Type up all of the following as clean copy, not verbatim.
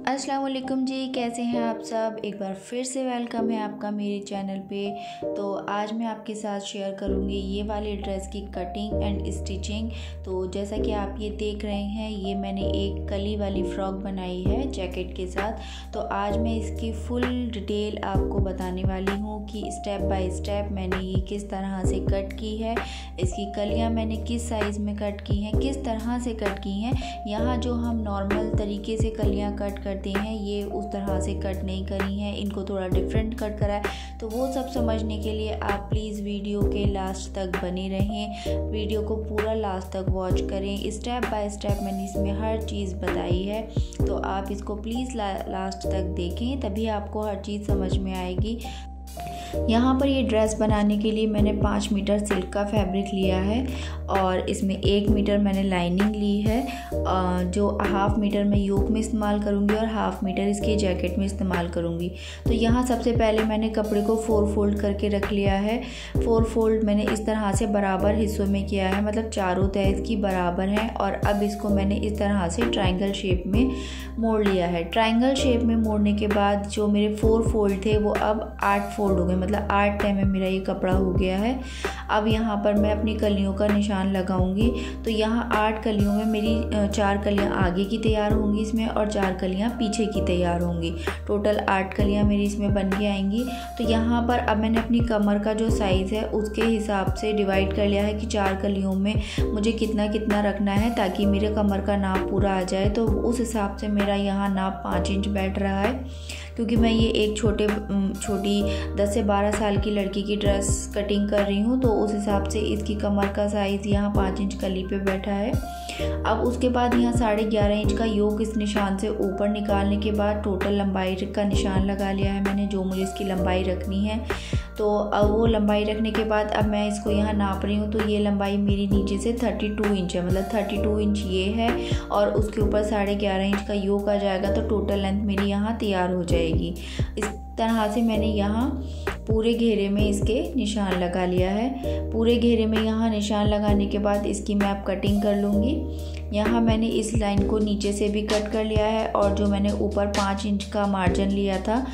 अस्सलाम वालेकुम जी, कैसे हैं आप सब। एक बार फिर से वेलकम है आपका मेरे चैनल पे। तो आज मैं आपके साथ शेयर करूँगी ये वाली ड्रेस की कटिंग एंड स्टिचिंग। तो जैसा कि आप ये देख रहे हैं, ये मैंने एक कली वाली फ़्रॉक बनाई है जैकेट के साथ। तो आज मैं इसकी फुल डिटेल आपको बताने वाली हूँ कि स्टेप बाय स्टेप मैंने ये किस तरह से कट की है, इसकी कलियाँ मैंने किस साइज़ में कट की हैं, किस तरह से कट की हैं। यहाँ जो हम नॉर्मल तरीके से कलियाँ कट करते हैं, ये उस तरह से कट नहीं करी हैं, इनको थोड़ा डिफरेंट कट करा है। तो वो सब समझने के लिए आप प्लीज़ वीडियो के लास्ट तक बने रहें, वीडियो को पूरा लास्ट तक वॉच करें। स्टेप बाय स्टेप मैंने इसमें हर चीज़ बताई है, तो आप इसको प्लीज़ लास्ट तक देखें, तभी आपको हर चीज़ समझ में आएगी। यहाँ पर ये ड्रेस बनाने के लिए मैंने 5 मीटर सिल्क का फैब्रिक लिया है और इसमें 1 मीटर मैंने लाइनिंग ली है, जो हाफ मीटर मैं योक में इस्तेमाल करूँगी और हाफ मीटर इसकी जैकेट में इस्तेमाल करूँगी। तो यहाँ सबसे पहले मैंने कपड़े को 4 फोल्ड करके रख लिया है। 4 फोल्ड मैंने इस तरह से बराबर हिस्सों में किया है, मतलब चारों तह इसकी बराबर हैं। और अब इसको मैंने इस तरह से ट्रायंगल शेप में मोड़ लिया है। ट्रायंगल शेप में मोड़ने के बाद जो मेरे 4 फोल्ड थे वो अब 8 फोल्ड हो गए, मतलब 8 तह में मेरा ये कपड़ा हो गया है। अब यहाँ पर मैं अपनी कलियों का निशान लगाऊंगी। तो यहाँ 8 कलियों में मेरी 4 कलियाँ आगे की तैयार होंगी इसमें और 4 कलियाँ पीछे की तैयार होंगी। टोटल 8 कलियाँ मेरी इसमें बन के आएंगी। तो यहाँ पर अब मैंने अपनी कमर का जो साइज़ है उसके हिसाब से डिवाइड कर लिया है कि 4 कलियों में मुझे कितना कितना रखना है ताकि मेरे कमर का नाप पूरा आ जाए। तो उस हिसाब से मेरा यहाँ नाप 5 इंच बैठ रहा है, क्योंकि मैं ये एक छोटी 10 से 12 साल की लड़की की ड्रेस कटिंग कर रही हूँ। तो उस हिसाब से इसकी कमर का साइज़ यहाँ 5 इंच कली पे बैठा है। अब उसके बाद यहाँ 11.5 इंच का योक इस निशान से ऊपर निकालने के बाद टोटल लंबाई का निशान लगा लिया है मैंने, जो मुझे इसकी लंबाई रखनी है। तो अब वो लंबाई रखने के बाद अब मैं इसको यहाँ नाप रही हूँ। तो ये लंबाई मेरी नीचे से 32 इंच है, मतलब 32 इंच ये है और उसके ऊपर 11.5 इंच का योक आ जाएगा। तो टोटल लेंथ मेरी यहाँ तैयार हो जाएगी। इस तरह से मैंने यहाँ पूरे घेरे में इसके निशान लगा लिया है। पूरे घेरे में यहाँ निशान लगाने के बाद इसकी मैं अब कटिंग कर लूँगी। यहाँ मैंने इस लाइन को नीचे से भी कट कर लिया है और जो मैंने ऊपर 5 इंच का मार्जिन लिया था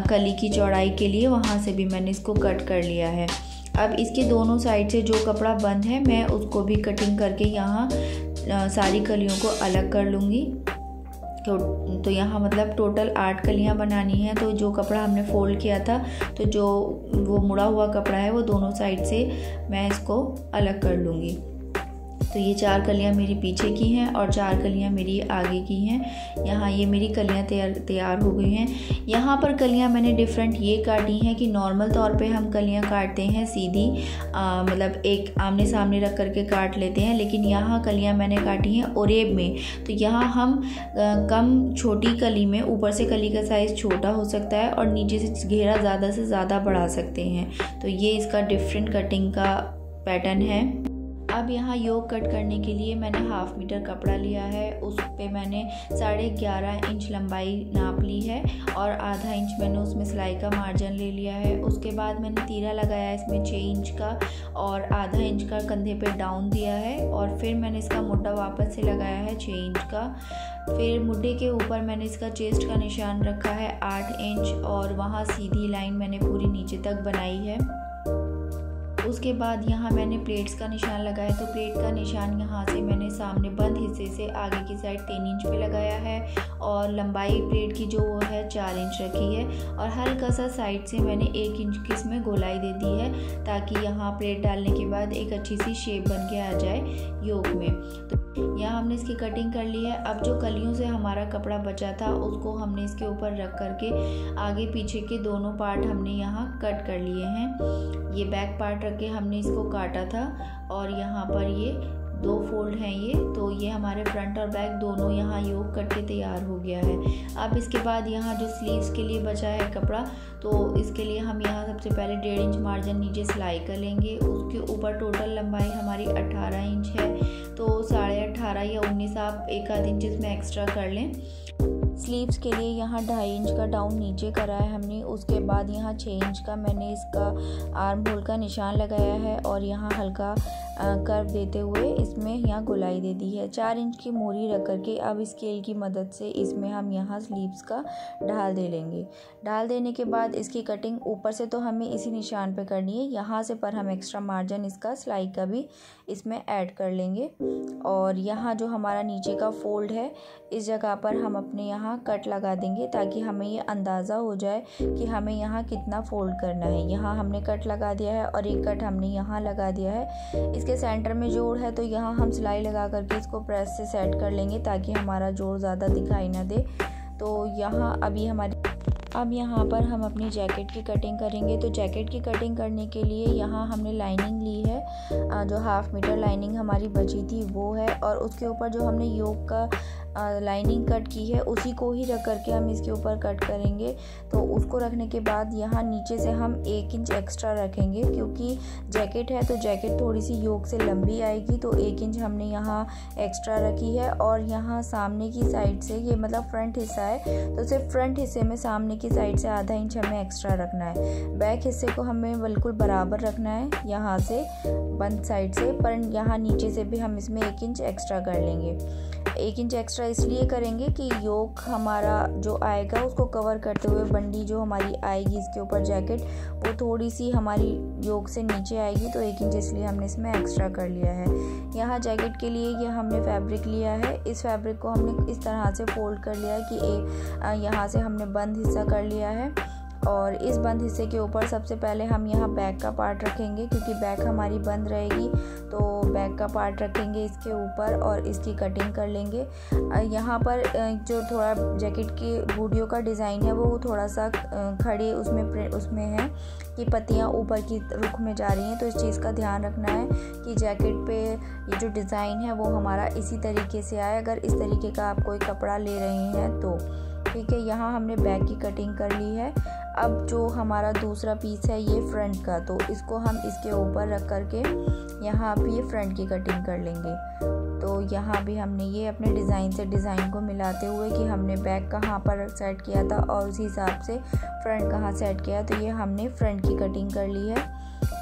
कली की चौड़ाई के लिए, वहाँ से भी मैंने इसको कट कर लिया है। अब इसके दोनों साइड से जो कपड़ा बंद है मैं उसको भी कटिंग करके यहाँ सारी कलियों को अलग कर लूँगी। तो यहाँ मतलब टोटल 8 कलियाँ बनानी है। तो जो कपड़ा हमने फोल्ड किया था, तो जो वो मुड़ा हुआ कपड़ा है वो दोनों साइड से मैं इसको अलग कर लूँगी। तो ये 4 कलियाँ मेरी पीछे की हैं और 4 कलियाँ मेरी आगे की हैं। यहाँ ये मेरी कलियाँ तैयार हो गई हैं। यहाँ पर कलियाँ मैंने डिफरेंट ये काटी हैं कि नॉर्मल तौर पे हम कलियाँ काटते हैं सीधी, मतलब एक आमने सामने रख करके काट लेते हैं, लेकिन यहाँ कलियाँ मैंने काटी हैं ओरेब में। तो यहाँ हम कम छोटी कली में ऊपर से कली का साइज़ छोटा हो सकता है और नीचे से घेरा ज़्यादा से ज़्यादा बढ़ा सकते हैं। तो ये इसका डिफरेंट कटिंग का पैटर्न है। अब यहाँ योक कट करने के लिए मैंने हाफ मीटर कपड़ा लिया है, उस पे मैंने 11.5 इंच लंबाई नाप ली है और आधा इंच मैंने उसमें सिलाई का मार्जिन ले लिया है। उसके बाद मैंने तीरा लगाया इसमें 6 इंच का और आधा इंच का कंधे पे डाउन दिया है और फिर मैंने इसका मुड्ढा वापस से लगाया है 6 इंच का। फिर मुड्ढे के ऊपर मैंने इसका चेस्ट का निशान रखा है 8 इंच और वहाँ सीधी लाइन मैंने पूरी नीचे तक बनाई है। उसके बाद यहाँ मैंने प्लेट्स का निशान लगाया। तो प्लेट का निशान यहाँ से मैंने सामने बंद हिस्से से आगे की साइड 3 इंच पे लगाया है और लंबाई प्लेट की जो वो है 4 इंच रखी है और हल्का सा साइड से मैंने 1 इंच की इसमें गोलाई दे दी है ताकि यहाँ प्लेट डालने के बाद एक अच्छी सी शेप बन के आ जाए योक में। तो यहाँ हमने इसकी कटिंग कर ली है। अब जो कलियों से हमारा कपड़ा बचा था उसको हमने इसके ऊपर रख करके आगे पीछे के दोनों पार्ट हमने यहाँ कट कर लिए हैं। ये बैक पार्ट रख के हमने इसको काटा था और यहाँ पर ये 2 फोल्ड हैं ये, तो ये हमारे फ्रंट और बैक दोनों यहाँ योक कट के तैयार हो गया है। अब इसके बाद यहाँ जो स्लीव्स के लिए बचा है कपड़ा, तो इसके लिए हम यहाँ सबसे पहले 1.5 इंच मार्जिन नीचे सिलाई कर लेंगे। उसके ऊपर टोटल लंबाई हमारी 18 इंच है, तो 18.5 या 19 आप 1 आध इंच इसमें एक्स्ट्रा कर लें। स्लीव्स के लिए यहाँ 2.5 इंच का डाउन नीचे करा है हमने। उसके बाद यहाँ 6 इंच का मैंने इसका आर्म होल का निशान लगाया है और यहाँ हल्का कर्व देते हुए इसमें यहाँ गोलाई दे दी है। 4 इंच की मोरी रख करके अब स्केल की मदद से इसमें हम यहाँ स्लीव्स का ढाल दे लेंगे। ढाल देने के बाद इसकी कटिंग ऊपर से तो हमें इसी निशान पे करनी है, यहाँ से पर हम एक्स्ट्रा मार्जिन इसका सिलाई का भी इसमें ऐड कर लेंगे। और यहाँ जो हमारा नीचे का फोल्ड है इस जगह पर हम अपने यहाँ कट लगा देंगे ताकि हमें ये अंदाज़ा हो जाए कि हमें यहाँ कितना फोल्ड करना है। यहाँ हमने कट लगा दिया है और एक कट हमने यहाँ लगा दिया है। इसके सेंटर में जोड़ है तो यहाँ हम सिलाई लगा करके इसको प्रेस से सेट कर लेंगे ताकि हमारा जोड़ ज़्यादा दिखाई ना दे। तो यहाँ अब यहाँ पर हम अपनी जैकेट की कटिंग करेंगे। तो जैकेट की कटिंग करने के लिए यहाँ हमने लाइनिंग ली है, जो 1/2 मीटर लाइनिंग हमारी बची थी वो है, और उसके ऊपर जो हमने योक का लाइनिंग कट की है उसी को ही रख करके हम इसके ऊपर कट करेंगे। तो उसको रखने के बाद यहाँ नीचे से हम 1 इंच एक्स्ट्रा रखेंगे, क्योंकि जैकेट है तो जैकेट थोड़ी सी योक से लंबी आएगी, तो 1 इंच हमने यहाँ एक्स्ट्रा रखी है। और यहाँ सामने की साइड से, ये मतलब फ्रंट हिस्सा है तो सिर्फ फ्रंट हिस्से में सामने की साइड से ½ इंच हमें एक्स्ट्रा रखना है। बैक हिस्से को हमें बिल्कुल बराबर रखना है यहाँ से बंद साइड से, पर यहाँ नीचे से भी हम इसमें 1 इंच एक्स्ट्रा कर लेंगे। 1 इंच एक्स्ट्रा इसलिए करेंगे कि योक हमारा जो आएगा उसको कवर करते हुए बंडी जो हमारी आएगी इसके ऊपर जैकेट वो थोड़ी सी हमारी योक से नीचे आएगी, तो 1 इंच इसलिए हमने इसमें एक्स्ट्रा कर लिया है। यहाँ जैकेट के लिए ये हमने फैब्रिक लिया है, इस फैब्रिक को हमने इस तरह से फोल्ड कर लिया है कि यहाँ से हमने बंद हिस्सा कर लिया है। और इस बंद हिस्से के ऊपर सबसे पहले हम यहाँ बैक का पार्ट रखेंगे, क्योंकि बैक हमारी बंद रहेगी तो बैक का पार्ट रखेंगे इसके ऊपर और इसकी कटिंग कर लेंगे। यहाँ पर जो थोड़ा जैकेट की बूटियों का डिज़ाइन है वो थोड़ा सा खड़े उसमें है कि पत्तियाँ ऊपर की रुख में जा रही हैं, तो इस चीज़ का ध्यान रखना है कि जैकेट पे ये जो डिज़ाइन है वो हमारा इसी तरीके से आए। अगर इस तरीके का आप कोई कपड़ा ले रहे हैं तो ठीक है। यहाँ हमने बैक की कटिंग कर ली है। अब जो हमारा दूसरा पीस है ये फ्रंट का, तो इसको हम इसके ऊपर रख करके यहाँ भी ये फ्रंट की कटिंग कर लेंगे। तो यहाँ भी हमने ये अपने डिज़ाइन से डिज़ाइन को मिलाते हुए कि हमने बैक कहाँ पर सेट किया था और उसी हिसाब से फ्रंट कहाँ सेट किया, तो ये हमने फ्रंट की कटिंग कर ली है।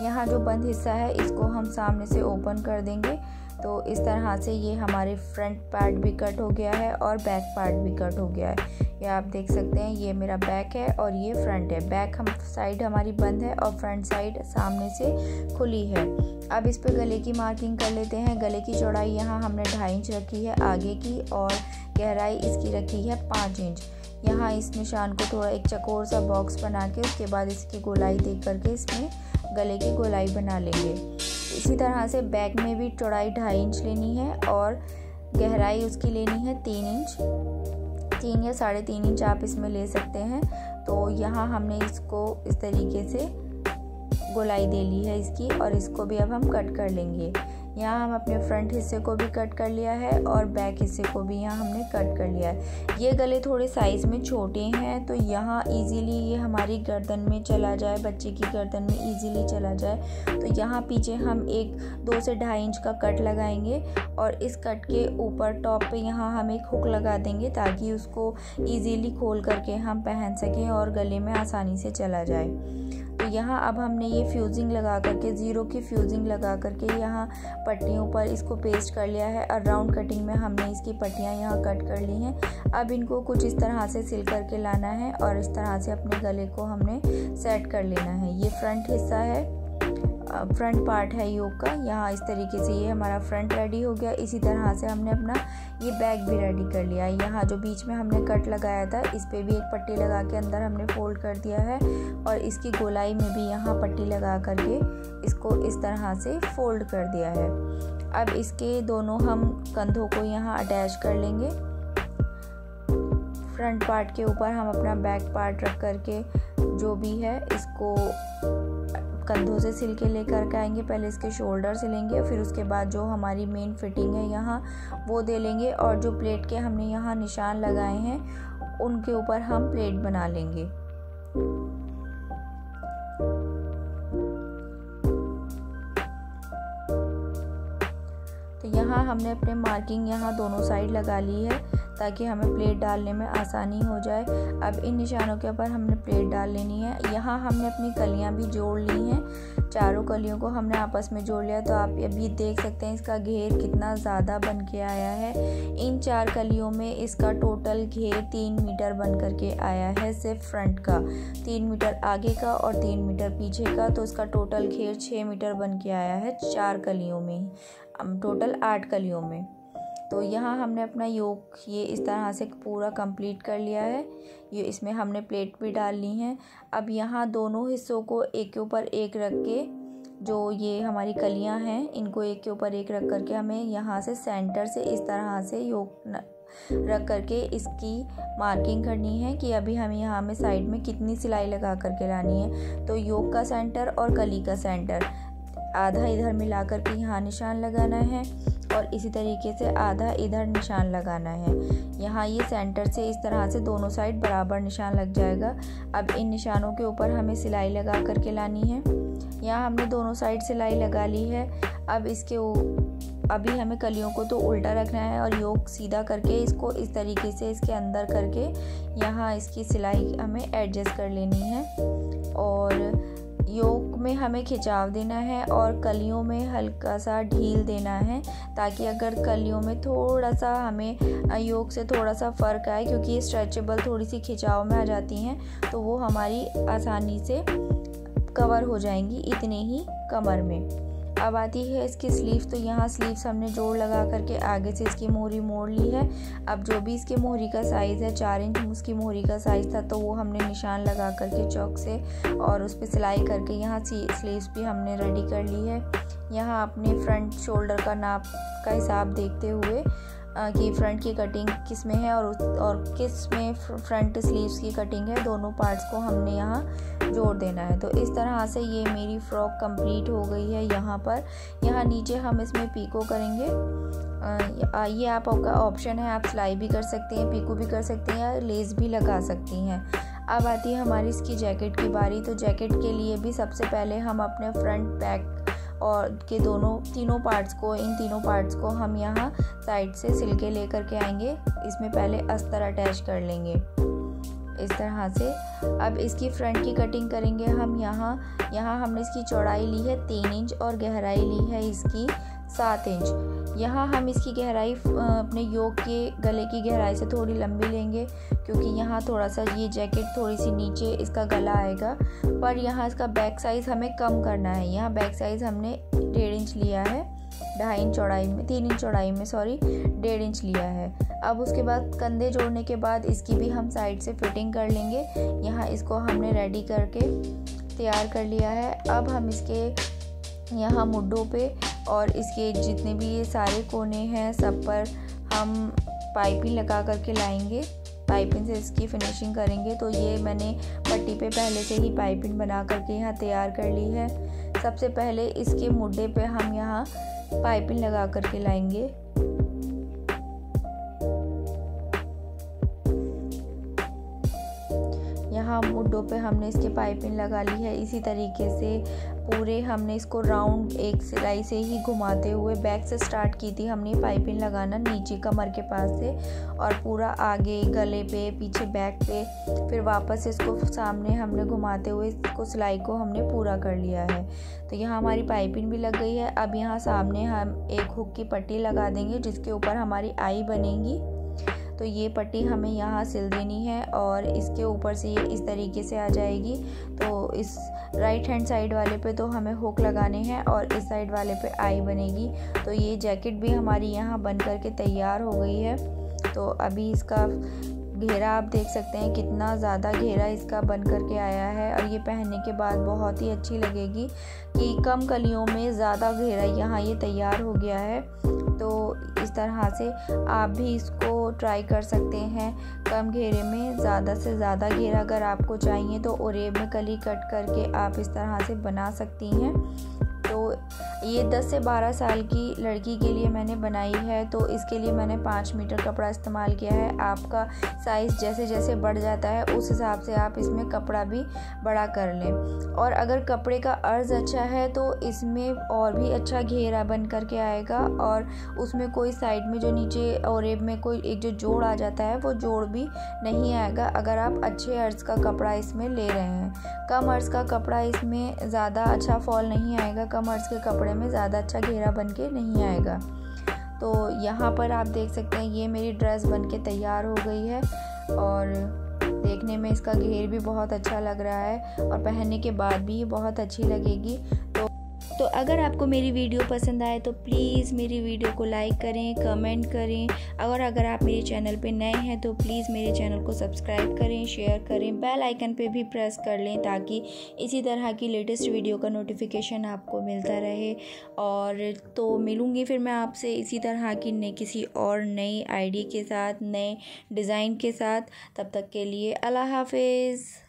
यहाँ जो बंद हिस्सा है इसको हम सामने से ओपन कर देंगे, तो इस तरह से ये हमारे फ्रंट पार्ट भी कट हो गया है और बैक पार्ट भी कट हो गया है। ये आप देख सकते हैं, ये मेरा बैक है और ये फ्रंट है। बैक साइड हमारी बंद है और फ्रंट साइड सामने से खुली है। अब इस पे गले की मार्किंग कर लेते हैं। गले की चौड़ाई यहाँ हमने 2.5 इंच रखी है आगे की, और गहराई इसकी रखी है 5 इंच। यहाँ इस निशान को थोड़ा एक चकोर सा बॉक्स बना के उसके बाद इसकी गोलाई दे करके इसमें गले की गोलाई बना लेंगे। इसी तरह से बैक में भी चौड़ाई 2.5 इंच लेनी है और गहराई उसकी लेनी है 3 इंच, 3 या 3.5 इंच आप इसमें ले सकते हैं। तो यहाँ हमने इसको इस तरीके से गोलाई दे ली है इसकी, और इसको भी अब हम कट कर लेंगे। यहाँ हम अपने फ्रंट हिस्से को भी कट कर लिया है और बैक हिस्से को भी यहाँ हमने कट कर लिया है। ये गले थोड़े साइज़ में छोटे हैं तो यहाँ इजीली ये हमारी गर्दन में चला जाए, बच्चे की गर्दन में इजीली चला जाए। तो यहाँ पीछे हम 2 से 2.5 इंच का कट लगाएंगे और इस कट के ऊपर टॉप पे यहाँ हम एक हुक लगा देंगे ताकि उसको इजीली खोल करके हम पहन सकें और गले में आसानी से चला जाए। तो यहाँ अब हमने ये फ्यूजिंग लगा करके, 0 की फ्यूजिंग लगा करके यहाँ पट्टियों पर इसको पेस्ट कर लिया है और राउंड कटिंग में हमने इसकी पट्टियाँ यहाँ कट कर ली हैं। अब इनको कुछ इस तरह से सिल करके लाना है और इस तरह से अपने गले को हमने सेट कर लेना है। ये फ्रंट हिस्सा है, फ्रंट पार्ट है योक का। यहाँ इस तरीके से ये हमारा फ्रंट रेडी हो गया। इसी तरह से हमने अपना ये बैक भी रेडी कर लिया है। यहाँ जो बीच में हमने कट लगाया था इस पे भी एक पट्टी लगा के अंदर हमने फोल्ड कर दिया है और इसकी गोलाई में भी यहाँ पट्टी लगा करके इसको इस तरह से फोल्ड कर दिया है। अब इसके दोनों हम कंधों को यहाँ अटैच कर लेंगे। फ्रंट पार्ट के ऊपर हम अपना बैक पार्ट रख करके जो भी है इसको कंधों से सिल के लेकर के आएंगे। पहले इसके शोल्डर सिलेंगे, फिर उसके बाद जो हमारी मेन फिटिंग है यहाँ वो दे लेंगे और जो प्लेट के हमने यहाँ निशान लगाए हैं उनके ऊपर हम प्लेट बना लेंगे। तो यहाँ हमने अपने मार्किंग यहाँ दोनों साइड लगा ली है ताकि हमें प्लेट डालने में आसानी हो जाए। अब इन निशानों के ऊपर हमने प्लेट डाल लेनी है। यहाँ हमने अपनी कलियाँ भी जोड़ ली हैं, चारों कलियों को हमने आपस में जोड़ लिया। तो आप अभी देख सकते हैं इसका घेर कितना ज़्यादा बन के आया है। इन 4 कलियों में इसका टोटल घेर 3 मीटर बन करके आया है, सिर्फ फ्रंट का 3 मीटर आगे का और 3 मीटर पीछे का। तो इसका टोटल घेर 6 मीटर बन के आया है 4 कलियों में, टोटल 8 कलियों में। तो यहाँ हमने अपना योग ये इस तरह से पूरा कंप्लीट कर लिया है। ये इसमें हमने प्लेट भी डाल ली है। अब यहाँ दोनों हिस्सों को एक के ऊपर एक रख के, जो ये हमारी कलियाँ हैं इनको एक के ऊपर एक रख करके हमें यहाँ से सेंटर से इस तरह से योग रख करके इसकी मार्किंग करनी है कि अभी हमें यहाँ में साइड में कितनी सिलाई लगा करके लानी है। तो योग का सेंटर और कली का सेंटर आधा इधर मिला करके यहाँ निशान लगाना है और इसी तरीके से आधा इधर निशान लगाना है। यहाँ ये सेंटर से इस तरह से दोनों साइड बराबर निशान लग जाएगा। अब इन निशानों के ऊपर हमें सिलाई लगा करके लानी है। यहाँ हमने दोनों साइड सिलाई लगा ली है। अब अभी हमें कलियों को तो उल्टा रखना है और योग सीधा करके इसको इस तरीके से इसके अंदर करके यहाँ इसकी सिलाई हमें एडजस्ट कर लेनी है। और योग में हमें खिंचाव देना है और कलियों में हल्का सा ढील देना है, ताकि अगर कलियों में थोड़ा सा हमें योग से थोड़ा सा फ़र्क आए, क्योंकि ये स्ट्रेचेबल थोड़ी सी खिंचाव में आ जाती हैं तो वो हमारी आसानी से कवर हो जाएंगी इतने ही कमर में। अब आती है इसकी स्लीव्स। तो यहाँ स्लीव्स हमने जोड़ लगा करके आगे से इसकी मोहरी मोड़ ली है। अब जो भी इसके मोहरी का साइज़ है 4 इंच उसकी मोहरी का साइज़ था, तो वो हमने निशान लगा करके चौक से और उस पर सिलाई करके यहाँ स्लीव्स भी हमने रेडी कर ली है। यहाँ अपने फ्रंट शोल्डर का नाप का हिसाब देखते हुए कि फ्रंट की कटिंग किस में है और किस में फ्रंट स्लीव्स की कटिंग है, दोनों पार्ट्स को हमने यहाँ जोड़ देना है। तो इस तरह से ये मेरी फ्रॉक कंप्लीट हो गई है। यहाँ नीचे हम इसमें पीको करेंगे। ये आपका ऑप्शन है, आप सिलाई भी कर सकते हैं, पीको भी कर सकते हैं या लेस भी लगा सकती हैं। अब आती है हमारी इसकी जैकेट की बारी। तो जैकेट के लिए भी सबसे पहले हम अपने फ्रंट बैक और के इन तीनों पार्ट्स को हम यहाँ साइड से सिल के ले करके आएंगे। इसमें पहले अस्तर अटैच कर लेंगे इस तरह से। अब इसकी फ्रंट की कटिंग करेंगे हम। यहाँ हमने इसकी चौड़ाई ली है 3 इंच और गहराई ली है इसकी 7 इंच। यहाँ हम इसकी गहराई अपने योग के गले की गहराई से थोड़ी लंबी लेंगे, क्योंकि यहाँ थोड़ा सा ये जैकेट थोड़ी सी नीचे इसका गला आएगा। पर यहाँ इसका बैक साइज़ हमें कम करना है। यहाँ बैक साइज़ हमने 1.5 इंच लिया है, 2.5 इंच चौड़ाई में 3 इंच चौड़ाई में 1.5 इंच लिया है। अब उसके बाद कंधे जोड़ने के बाद इसकी भी हम साइड से फिटिंग कर लेंगे। यहाँ इसको हमने रेडी करके तैयार कर लिया है। अब हम इसके यहाँ मुड्ढों पे और इसके जितने भी ये सारे कोने हैं सब पर हम पाइपिंग लगा करके लाएंगे। पाइपिंग से इसकी फिनिशिंग करेंगे। तो ये मैंने पट्टी पे पहले से ही पाइपिंग बना करके यहाँ तैयार कर ली है। सबसे पहले इसके मुड्ढे पे हम यहाँ पाइपिंग लगा करके लाएंगे। यहाँ मुड्ढों पे हमने इसके पाइपिंग लगा ली है। इसी तरीके से पूरे हमने इसको राउंड एक सिलाई से ही घुमाते हुए बैक से स्टार्ट की थी हमने पाइपिंग लगाना नीचे कमर के पास से, और पूरा आगे गले पे, पीछे बैक पे, फिर वापस इसको सामने हमने घुमाते हुए इसको सिलाई को हमने पूरा कर लिया है। तो यहाँ हमारी पाइपिंग भी लग गई है। अब यहाँ सामने हम एक हुक की पट्टी लगा देंगे जिसके ऊपर हमारी आई बनेगी। तो ये पट्टी हमें यहाँ सिल देनी है और इसके ऊपर से ये इस तरीके से आ जाएगी। तो इस राइट हैंड साइड वाले पे तो हमें हुक लगाने हैं और इस साइड वाले पे आई बनेगी। तो ये जैकेट भी हमारी यहाँ बन करके तैयार हो गई है। तो अभी इसका घेरा आप देख सकते हैं कितना ज़्यादा घेरा इसका बन करके आया है, और ये पहनने के बाद बहुत ही अच्छी लगेगी कि कम कलियों में ज़्यादा घेरा यहाँ ये तैयार हो गया है। तो इस तरह से आप भी इसको ट्राई कर सकते हैं। कम घेरे में ज़्यादा से ज़्यादा घेरा अगर आपको चाहिए तो ओरेब में कली कट करके आप इस तरह से बना सकती हैं। तो ये 10 से 12 साल की लड़की के लिए मैंने बनाई है, तो इसके लिए मैंने 5 मीटर कपड़ा इस्तेमाल किया है। आपका साइज़ जैसे जैसे बढ़ जाता है उस हिसाब से आप इसमें कपड़ा भी बड़ा कर लें। और अगर कपड़े का अर्ज़ अच्छा है तो इसमें और भी अच्छा घेरा बन करके आएगा, और उसमें कोई साइड में जो नीचे ओरेब में कोई एक जो जोड़ आ जाता है वो जोड़ भी नहीं आएगा अगर आप अच्छे अर्ज़ का कपड़ा इसमें ले रहे हैं। कम अर्ज़ का कपड़ा इसमें ज़्यादा अच्छा फॉल नहीं आएगा, कम अर्ज़ के कपड़े में ज़्यादा अच्छा घेरा बन के नहीं आएगा। तो यहाँ पर आप देख सकते हैं ये मेरी ड्रेस बन के तैयार हो गई है, और देखने में इसका घेर भी बहुत अच्छा लग रहा है और पहनने के बाद भी ये बहुत अच्छी लगेगी। तो अगर आपको मेरी वीडियो पसंद आए तो प्लीज़ मेरी वीडियो को लाइक करें, कमेंट करें, और अगर आप मेरे चैनल पे नए हैं तो प्लीज़ मेरे चैनल को सब्सक्राइब करें, शेयर करें, बेल आइकन पे भी प्रेस कर लें ताकि इसी तरह की लेटेस्ट वीडियो का नोटिफिकेशन आपको मिलता रहे। और तो मिलूँगी फिर मैं आपसे इसी तरह की नई किसी और नई आइडिया के साथ, नए डिज़ाइन के साथ। तब तक के लिए अल्लाह हाफिज़।